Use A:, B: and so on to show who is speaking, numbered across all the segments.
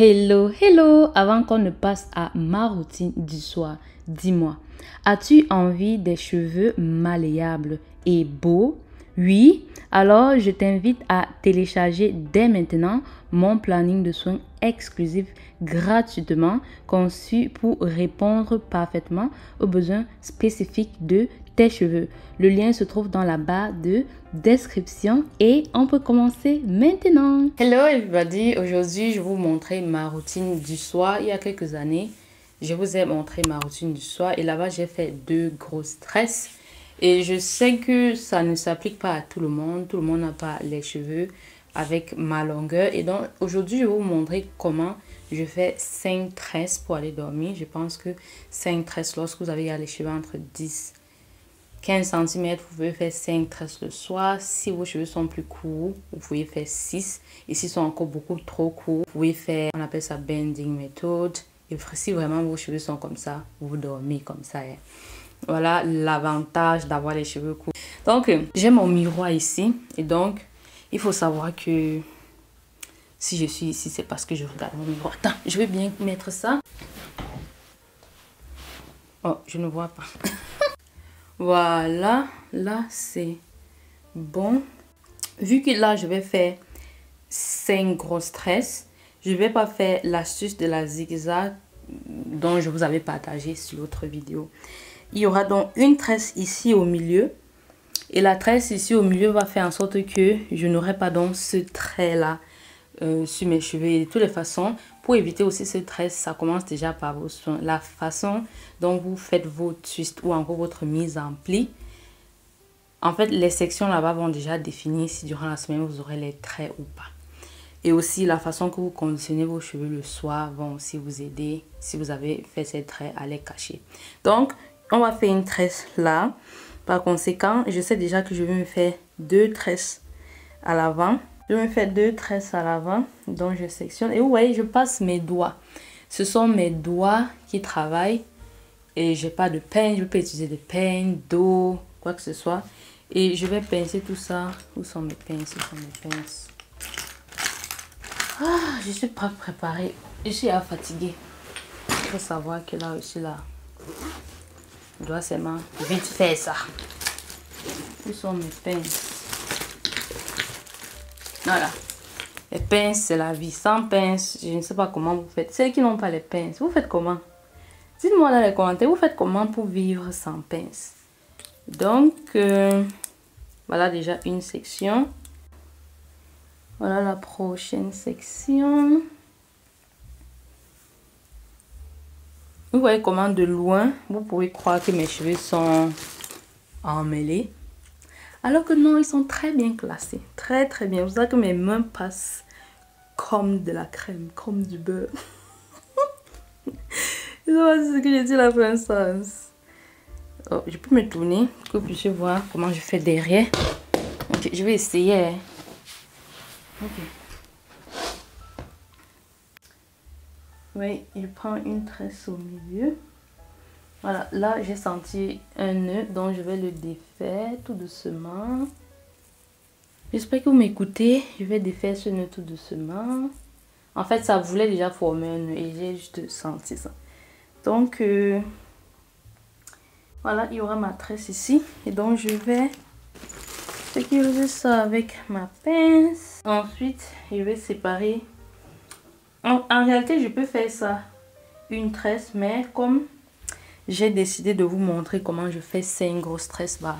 A: Hello, hello! Avant qu'on ne passe à ma routine du soir, dis-moi, as-tu envie des cheveux malléables et beaux? Oui? Alors je t'invite à télécharger dès maintenant mon planning de soins exclusif gratuitement conçu pour répondre parfaitement aux besoins spécifiques de tes cheveux. Le lien se trouve dans la barre de description et on peut commencer maintenant. Hello everybody, aujourd'hui je vais vous montrer ma routine du soir. Il y a quelques années, je vous ai montré ma routine du soir et là-bas j'ai fait 2 grosses tresses. Et je sais que ça ne s'applique pas à tout le monde n'a pas les cheveux avec ma longueur. Et donc aujourd'hui je vais vous montrer comment je fais 5 tresses pour aller dormir. Je pense que 5 tresses lorsque vous avez les cheveux entre 10-15 cm, vous pouvez faire 5 tresses le soir. Si vos cheveux sont plus courts, vous pouvez faire 6. Et s'ils sont encore beaucoup trop courts, vous pouvez faire, on appelle ça bending method. Et si vraiment vos cheveux sont comme ça, vous dormez comme ça. Hein. Voilà l'avantage d'avoir les cheveux courts. Donc, j'ai mon miroir ici. Et donc, il faut savoir que si je suis ici, c'est parce que je regarde mon miroir. Attends, je vais bien mettre ça. Oh, je ne vois pas. Voilà, là c'est bon. Vu que là je vais faire 5 grosses tresses, je ne vais pas faire l'astuce de la zigzag dont je vous avais partagé sur l'autre vidéo. Il y aura donc une tresse ici au milieu. Et la tresse ici au milieu va faire en sorte que je n'aurai pas donc ce trait là sur mes cheveux. Et de toutes les façons, pour éviter aussi ce tresse, ça commence déjà par vos soins. La façon dont vous faites vos twists ou encore votre mise en pli. En fait, les sections là-bas vont déjà définir si durant la semaine vous aurez les traits ou pas. Et aussi la façon que vous conditionnez vos cheveux le soir vont aussi vous aider si vous avez fait ces traits à les cacher. Donc, on va faire une tresse là. Par conséquent, je sais déjà que je vais me faire 2 tresses à l'avant. Je vais me faire 2 tresses à l'avant. Donc, je sectionne. Et vous voyez, je passe mes doigts. Ce sont mes doigts qui travaillent. Et j'ai pas de pince. Je peux utiliser des pinces, d'eau, quoi que ce soit. Et je vais pincer tout ça. Où sont mes pinces? Où sont mes pinces? Ah, je suis pas préparée. Je suis fatiguée. Il faut savoir que là aussi, là, je dois seulement vite faire ça. Où sont mes pinces? Voilà. Les pinces, c'est la vie. Sans pinces, je ne sais pas comment vous faites. Celles qui n'ont pas les pinces, vous faites comment? Dites-moi dans les commentaires, vous faites comment pour vivre sans pinces? Donc, voilà déjà une section. Voilà la prochaine section. Vous voyez comment de loin, vous pouvez croire que mes cheveux sont emmêlés. Alors que non, ils sont très bien classés. Très très bien. Vous savez que mes mains passent comme de la crème, comme du beurre. Je sais pas si c'est ce que j'ai dit la princesse. Oh, je peux me tourner pour que vous puissiez voir comment je fais derrière. Okay, je vais essayer. Ok. Oui, il prend une tresse au milieu. Voilà, là j'ai senti un nœud, donc je vais le défaire tout doucement. J'espère que vous m'écoutez. Je vais défaire ce nœud tout doucement. En fait, ça voulait déjà former un nœud et j'ai juste senti ça. Donc, voilà, il y aura ma tresse ici. Et donc, je vais sécuriser ça avec ma pince. Ensuite, je vais séparer. En réalité, je peux faire ça une tresse, mais comme j'ai décidé de vous montrer comment je fais 5 grosses tresses, bah,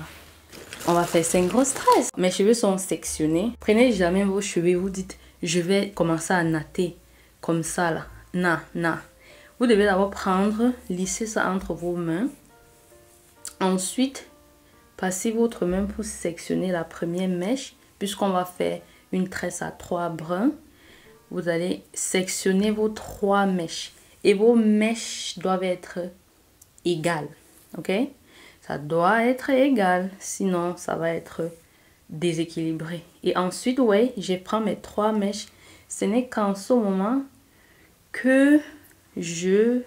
A: on va faire 5 grosses tresses. Mes cheveux sont sectionnés. Prenez jamais vos cheveux, vous dites, je vais commencer à natter comme ça là. Non, non. Vous devez d'abord prendre, lisser ça entre vos mains. Ensuite, passez votre main pour sectionner la première mèche, puisqu'on va faire une tresse à 3 brins. Vous allez sectionner vos 3 mèches. Et vos mèches doivent être égales. Ok? Ça doit être égal. Sinon, ça va être déséquilibré. Et ensuite, ouais, je prends mes 3 mèches. Ce n'est qu'en ce moment que je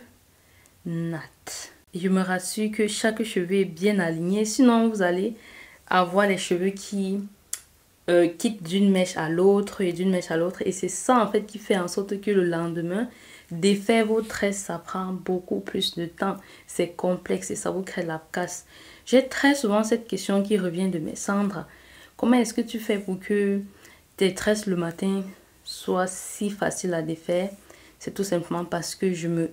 A: natte. Et je me rassure que chaque cheveu est bien aligné. Sinon, vous allez avoir les cheveux qui quitte d'une mèche à l'autre et d'une mèche à l'autre. Et c'est ça en fait qui fait en sorte que le lendemain, défaire vos tresses, ça prend beaucoup plus de temps. C'est complexe et ça vous crée de la casse. J'ai très souvent cette question qui revient de mes Sandra. Comment est-ce que tu fais pour que tes tresses le matin soient si faciles à défaire? C'est tout simplement parce que je me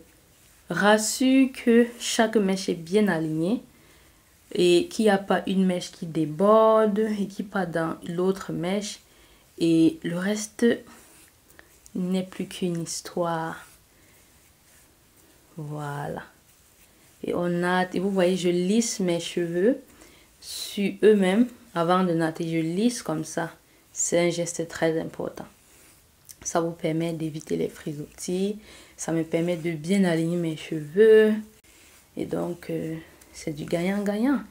A: rassure que chaque mèche est bien alignée et qu'il n'y a pas une mèche qui déborde et qui part dans l'autre mèche. Et le reste n'est plus qu'une histoire. Voilà. Et on natte. Et vous voyez, je lisse mes cheveux sur eux-mêmes avant de natter. Je lisse comme ça. C'est un geste très important. Ça vous permet d'éviter les frisottis. Ça me permet de bien aligner mes cheveux. Et donc, c'est du gagnant-gagnant.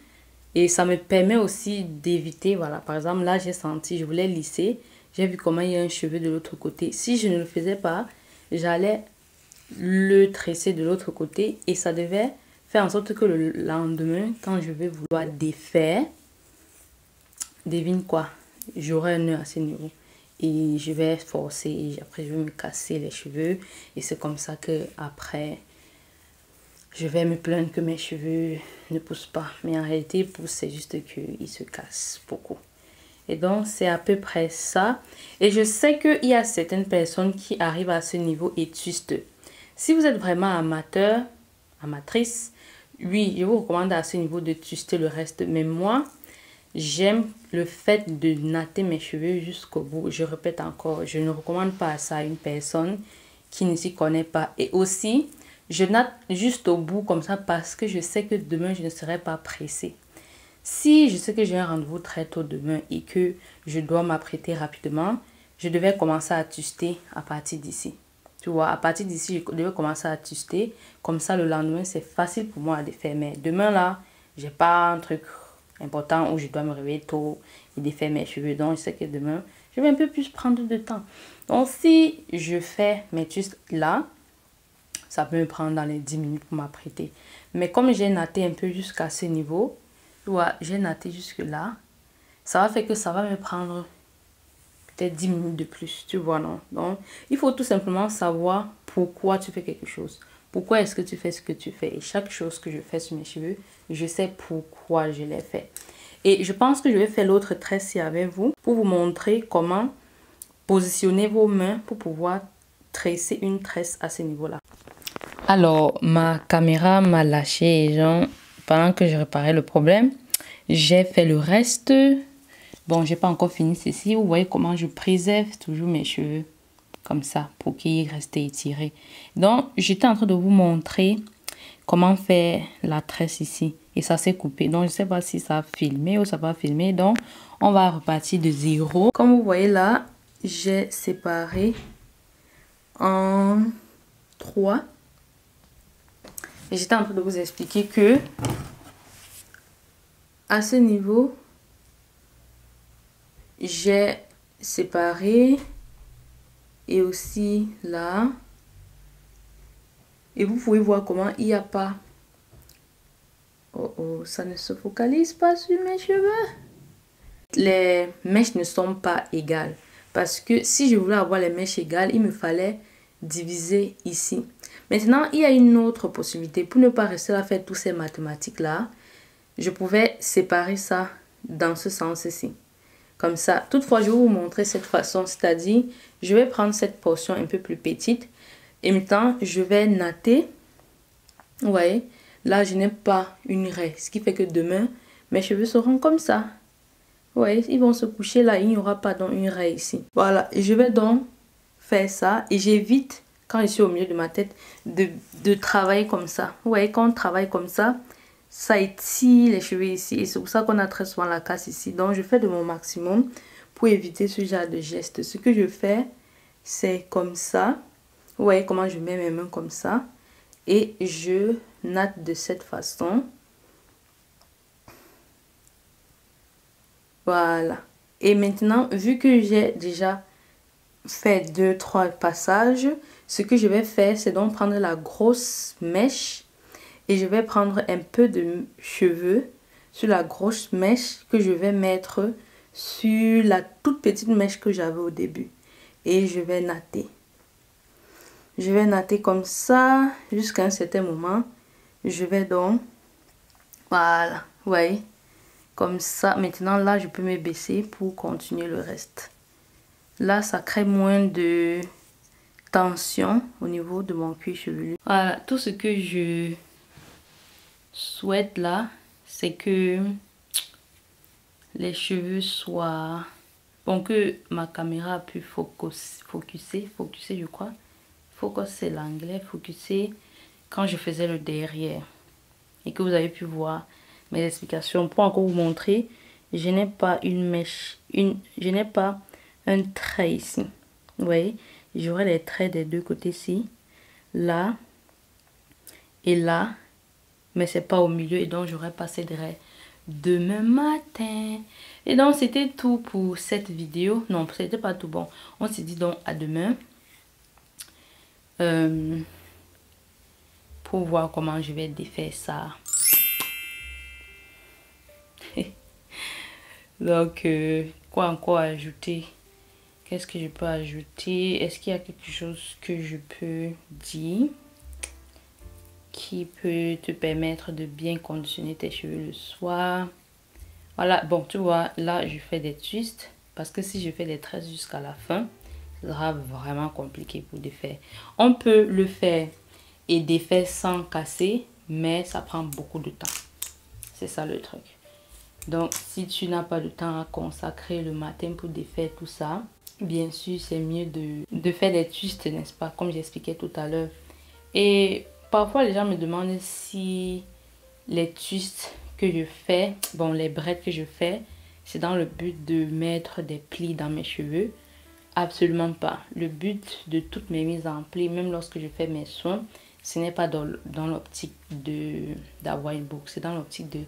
A: Et ça me permet aussi d'éviter, voilà, par exemple, là, j'ai senti, je voulais lisser. J'ai vu comment il y a un cheveu de l'autre côté. Si je ne le faisais pas, j'allais le tresser de l'autre côté. Et ça devait faire en sorte que le lendemain, quand je vais vouloir défaire, devine quoi? J'aurai un nœud à ce niveau. Et je vais forcer, et après je vais me casser les cheveux. Et c'est comme ça que après je vais me plaindre que mes cheveux ne poussent pas. Mais en réalité, ils poussent, c'est juste qu'ils se cassent beaucoup. Et donc, c'est à peu près ça. Et je sais qu'il y a certaines personnes qui arrivent à ce niveau et twistent. Si vous êtes vraiment amateur, amatrice, oui, je vous recommande à ce niveau de twister le reste. Mais moi, j'aime le fait de natter mes cheveux jusqu'au bout. Je répète encore, je ne recommande pas ça à une personne qui ne s'y connaît pas. Et aussi, je natte juste au bout comme ça parce que je sais que demain, je ne serai pas pressée. Si je sais que j'ai un rendez-vous très tôt demain et que je dois m'apprêter rapidement, je devais commencer à twister à partir d'ici. Tu vois, à partir d'ici, je devais commencer à twister. Comme ça, le lendemain, c'est facile pour moi à défaire. Mais demain, là, j'ai pas un truc important où je dois me réveiller tôt et défaire mes cheveux. Donc, je sais que demain, je vais un peu plus prendre de temps. Donc, si je fais mes twists là, ça peut me prendre dans les 10 minutes pour m'apprêter. Mais comme j'ai natté un peu jusqu'à ce niveau, tu vois, j'ai natté jusque là, ça va faire que ça va me prendre peut-être 10 minutes de plus, tu vois, non? Donc, il faut tout simplement savoir pourquoi tu fais quelque chose. Pourquoi est-ce que tu fais ce que tu fais? Et chaque chose que je fais sur mes cheveux, je sais pourquoi je l'ai fait. Et je pense que je vais faire l'autre tresse avec vous pour vous montrer comment positionner vos mains pour pouvoir tresser une tresse à ce niveau-là. Alors, ma caméra m'a lâché et genre, pendant que je réparais le problème, j'ai fait le reste. Bon, j'ai pas encore fini ceci. Vous voyez comment je préserve toujours mes cheveux comme ça pour qu'ils restent étirés. Donc, j'étais en train de vous montrer comment faire la tresse ici. Et ça s'est coupé. Donc, je sais pas si ça a filmé ou ça va filmer. Donc, on va repartir de zéro. Comme vous voyez là, j'ai séparé en 3. Et j'étais en train de vous expliquer que à ce niveau, j'ai séparé et aussi là. Et vous pouvez voir comment il n'y a pas... Oh oh, ça ne se focalise pas sur mes cheveux. Les mèches ne sont pas égales. Parce que si je voulais avoir les mèches égales, il me fallait diviser ici. Maintenant, il y a une autre possibilité. Pour ne pas rester à faire tous ces mathématiques-là, je pouvais séparer ça dans ce sens-ci. Comme ça. Toutefois, je vais vous montrer cette façon. C'est-à-dire, je vais prendre cette portion un peu plus petite. Et maintenant, je vais natter. Vous voyez, là, je n'ai pas une raie. Ce qui fait que demain, mes cheveux seront comme ça. Vous voyez, ils vont se coucher là. Il n'y aura pas donc une raie ici. Voilà. Et je vais donc faire ça. Et j'évite, quand je suis au milieu de ma tête, de travailler comme ça. Vous voyez, quand on travaille comme ça, ça étire les cheveux ici. Et c'est pour ça qu'on a très souvent la casse ici. Donc, je fais de mon maximum pour éviter ce genre de geste. Ce que je fais, c'est comme ça. Vous voyez comment je mets mes mains comme ça. Et je natte de cette façon. Voilà. Et maintenant, vu que j'ai déjà fait 2-3 passages, ce que je vais faire, c'est donc prendre la grosse mèche. Et je vais prendre un peu de cheveux sur la grosse mèche que je vais mettre sur la toute petite mèche que j'avais au début. Et je vais natter. Je vais natter comme ça jusqu'à un certain moment. Je vais donc... Voilà, vous voyez, comme ça. Maintenant, là, je peux me baisser pour continuer le reste. Là, ça crée moins de tension au niveau de mon cuir chevelu. Voilà, tout ce que je souhaite là, c'est que les cheveux soient... Bon, que ma caméra a pu focuser, je crois. Focus, c'est l'anglais, focuser quand je faisais le derrière. Et que vous avez pu voir mes explications. Pour encore vous montrer, je n'ai pas une mèche, je n'ai pas un trait ici. Vous voyez, j'aurai les traits des deux côtés ici, là et là, mais c'est pas au milieu et donc j'aurai pas ces traits demain matin. Et donc c'était tout pour cette vidéo. Non, c'était pas tout. Bon, on se dit donc à demain pour voir comment je vais défaire ça. Donc quoi encore ajouter? Qu'est-ce que je peux ajouter? Est-ce qu'il y a quelque chose que je peux dire qui peut te permettre de bien conditionner tes cheveux le soir? Voilà, bon, tu vois, là, je fais des twists. Parce que si je fais des tresses jusqu'à la fin, ce sera vraiment compliqué pour défaire. On peut le faire et défaire sans casser, mais ça prend beaucoup de temps. C'est ça le truc. Donc, si tu n'as pas de temps à consacrer le matin pour défaire tout ça, bien sûr, c'est mieux de faire des twists, n'est-ce pas? Comme j'expliquais tout à l'heure. Et parfois, les gens me demandent si les twists que je fais, bon, les braids que je fais, c'est dans le but de mettre des plis dans mes cheveux. Absolument pas. Le but de toutes mes mises en plis, même lorsque je fais mes soins, ce n'est pas dans l'optique d'avoir une boucle. C'est dans l'optique de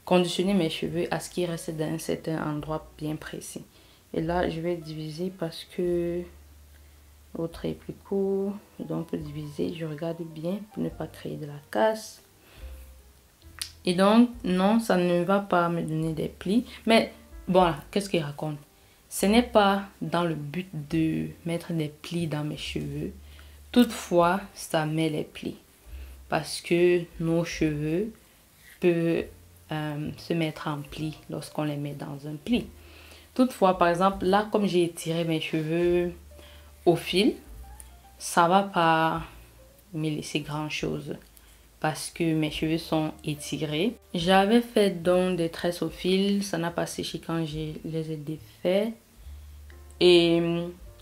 A: conditionner mes cheveux à ce qu'ils restent dans un certain endroit bien précis. Et là, je vais diviser parce que l'autre est plus court. Donc, pour diviser, je regarde bien pour ne pas créer de la casse. Et donc, non, ça ne va pas me donner des plis. Mais, bon, qu'est-ce qu'il raconte? Ce n'est pas dans le but de mettre des plis dans mes cheveux. Toutefois, ça met les plis. Parce que nos cheveux peuvent se mettre en plis lorsqu'on les met dans un pli. Toutefois, par exemple, là, comme j'ai étiré mes cheveux au fil, ça va pas me laisser grand chose. Parce que mes cheveux sont étirés. J'avais fait donc des tresses au fil. Ça n'a pas séché quand je les ai défaits. Et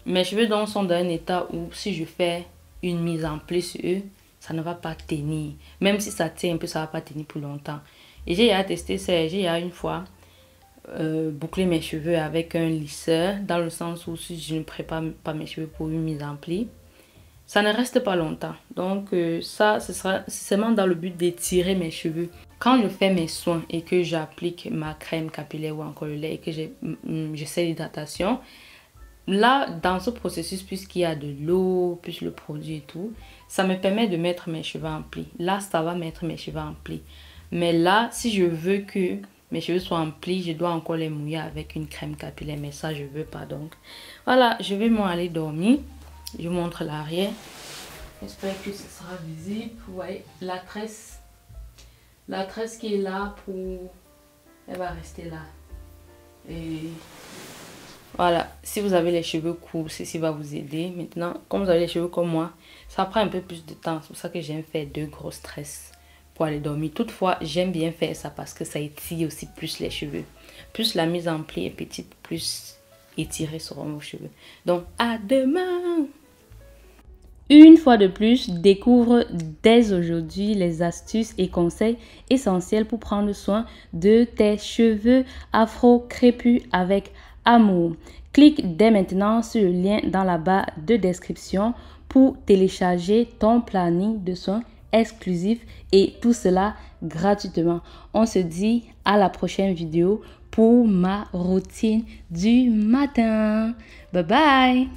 A: mes cheveux donc sont dans un état où si je fais une mise en pli sur eux, ça ne va pas tenir. Même si ça tient un peu, ça ne va pas tenir pour longtemps. Et j'ai testé ça. J'ai une fois bouclé mes cheveux avec un lisseur. Dans le sens où si je ne prépare pas mes cheveux pour une mise en pli, ça ne reste pas longtemps. Donc ça, ce sera seulement dans le but d'étirer mes cheveux. Quand je fais mes soins et que j'applique ma crème capillaire ou encore le lait et que j'essaie l'hydratation, là, dans ce processus, puisqu'il y a de l'eau, plus le produit et tout, ça me permet de mettre mes cheveux en pli. Là, ça va mettre mes cheveux en pli. Mais là, si je veux que mes cheveux soient en pli, je dois encore les mouiller avec une crème capillaire. Mais ça, je ne veux pas donc. Voilà, je vais m'en aller dormir. Je vous montre l'arrière. J'espère que ce sera visible. Vous voyez, la tresse qui est là, elle va rester là. Et voilà, si vous avez les cheveux courts, ceci va vous aider. Maintenant, comme vous avez les cheveux comme moi, ça prend un peu plus de temps. C'est pour ça que j'aime faire 2 grosses tresses pour aller dormir. Toutefois, j'aime bien faire ça parce que ça étire aussi plus les cheveux. Plus la mise en pli est petite, plus étirés seront vos cheveux. Donc, à demain! Une fois de plus, découvre dès aujourd'hui les astuces et conseils essentiels pour prendre soin de tes cheveux afro-crépus avec amour. Clique dès maintenant sur le lien dans la barre de description pour télécharger ton planning de soins exclusif et tout cela gratuitement. On se dit à la prochaine vidéo pour ma routine du matin. Bye bye!